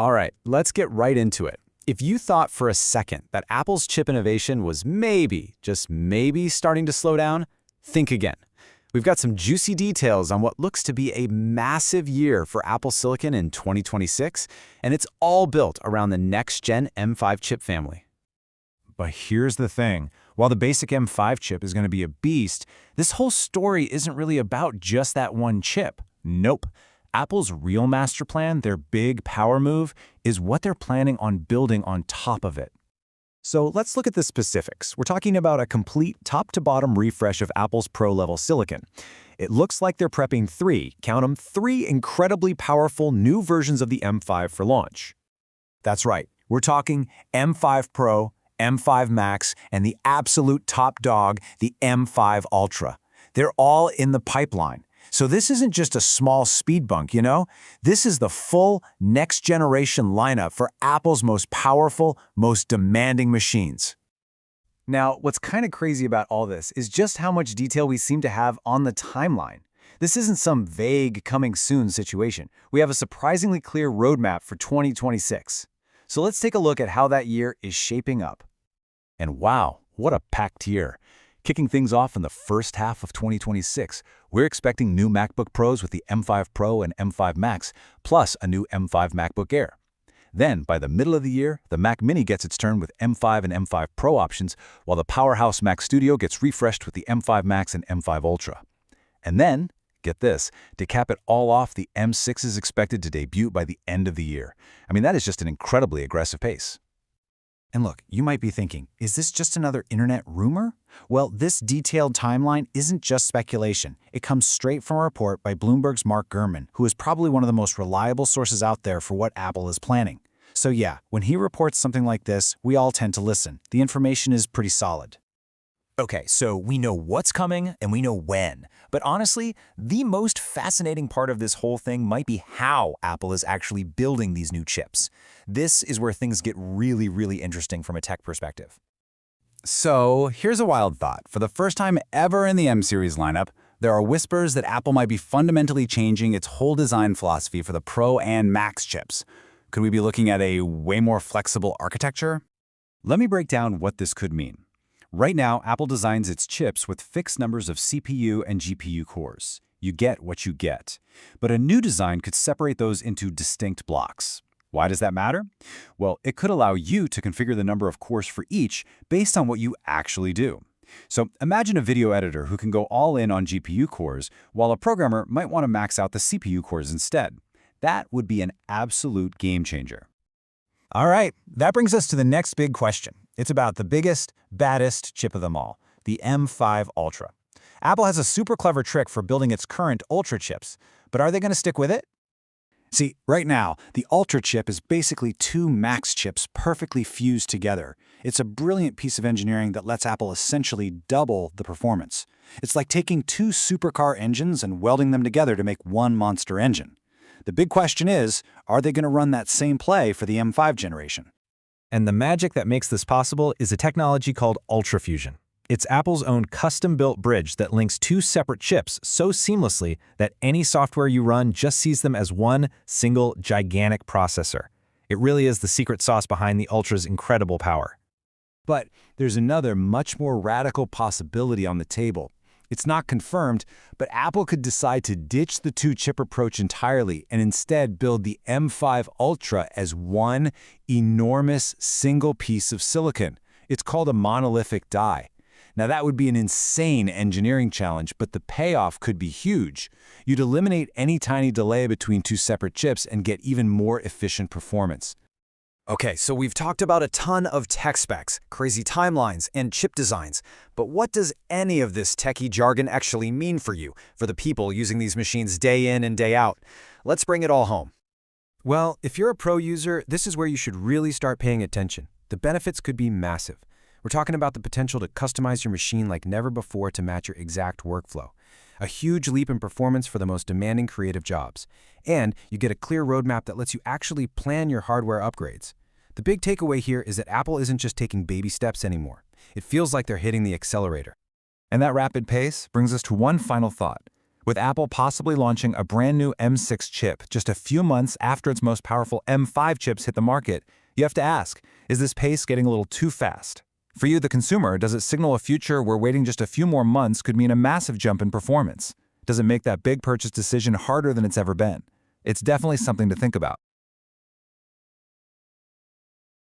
All right, let's get right into it. If you thought for a second that Apple's chip innovation was maybe, just maybe, starting to slow down, think again. We've got some juicy details on what looks to be a massive year for Apple Silicon in 2026, and it's all built around the next-gen M5 chip family. But here's the thing. While the basic M5 chip is going to be a beast, this whole story isn't really about just that one chip. Nope. Apple's real master plan, their big power move, is what they're planning on building on top of it. So let's look at the specifics. We're talking about a complete top-to-bottom refresh of Apple's Pro-level silicon. It looks like they're prepping three incredibly powerful new versions of the M5 for launch. That's right. We're talking M5 Pro, M5 Max, and the absolute top dog, the M5 Ultra. They're all in the pipeline. So this isn't just a small speed bump, you know? This is the full next-generation lineup for Apple's most powerful, most demanding machines. Now, what's kind of crazy about all this is just how much detail we seem to have on the timeline. This isn't some vague coming soon situation. We have a surprisingly clear roadmap for 2026. So let's take a look at how that year is shaping up. And wow, what a packed year. Kicking things off in the first half of 2026, we're expecting new MacBook Pros with the M5 Pro and M5 Max, plus a new M5 MacBook Air. Then, by the middle of the year, the Mac Mini gets its turn with M5 and M5 Pro options, while the powerhouse Mac Studio gets refreshed with the M5 Max and M5 Ultra. And then, get this, to cap it all off, the M6 is expected to debut by the end of the year. I mean, that is just an incredibly aggressive pace. And look, you might be thinking, is this just another internet rumor? Well, this detailed timeline isn't just speculation. It comes straight from a report by Bloomberg's Mark Gurman, who is probably one of the most reliable sources out there for what Apple is planning. So yeah, when he reports something like this, we all tend to listen. The information is pretty solid. Okay, so we know what's coming and we know when. But honestly, the most fascinating part of this whole thing might be how Apple is actually building these new chips. This is where things get really interesting from a tech perspective. So here's a wild thought. For the first time ever in the M-series lineup, there are whispers that Apple might be fundamentally changing its whole design philosophy for the Pro and Max chips. Could we be looking at a way more flexible architecture? Let me break down what this could mean. Right now, Apple designs its chips with fixed numbers of CPU and GPU cores. You get what you get. But a new design could separate those into distinct blocks. Why does that matter? Well, it could allow you to configure the number of cores for each based on what you actually do. So imagine a video editor who can go all in on GPU cores, while a programmer might want to max out the CPU cores instead. That would be an absolute game changer. All right, that brings us to the next big question. It's about the biggest, baddest chip of them all, the M5 Ultra. Apple has a super clever trick for building its current Ultra chips, but are they going to stick with it? See, right now, the Ultra chip is basically two Max chips perfectly fused together. It's a brilliant piece of engineering that lets Apple essentially double the performance. It's like taking two supercar engines and welding them together to make one monster engine. The big question is, are they going to run that same play for the M5 generation? And the magic that makes this possible is a technology called UltraFusion. It's Apple's own custom-built bridge that links two separate chips so seamlessly that any software you run just sees them as one single gigantic processor. It really is the secret sauce behind the Ultra's incredible power. But there's another much more radical possibility on the table. It's not confirmed, but Apple could decide to ditch the two-chip approach entirely and instead build the M5 Ultra as one enormous single piece of silicon. It's called a monolithic die. Now, that would be an insane engineering challenge, but the payoff could be huge. You'd eliminate any tiny delay between two separate chips and get even more efficient performance. Okay, so we've talked about a ton of tech specs, crazy timelines, and chip designs. But what does any of this techie jargon actually mean for you, for the people using these machines day in and day out? Let's bring it all home. Well, if you're a pro user, this is where you should really start paying attention. The benefits could be massive. We're talking about the potential to customize your machine like never before to match your exact workflow. A huge leap in performance for the most demanding creative jobs. And you get a clear roadmap that lets you actually plan your hardware upgrades. The big takeaway here is that Apple isn't just taking baby steps anymore. It feels like they're hitting the accelerator. And that rapid pace brings us to one final thought. With Apple possibly launching a brand new M6 chip just a few months after its most powerful M5 chips hit the market, you have to ask, is this pace getting a little too fast? For you, the consumer, does it signal a future where waiting just a few more months could mean a massive jump in performance? Does it make that big purchase decision harder than it's ever been? It's definitely something to think about.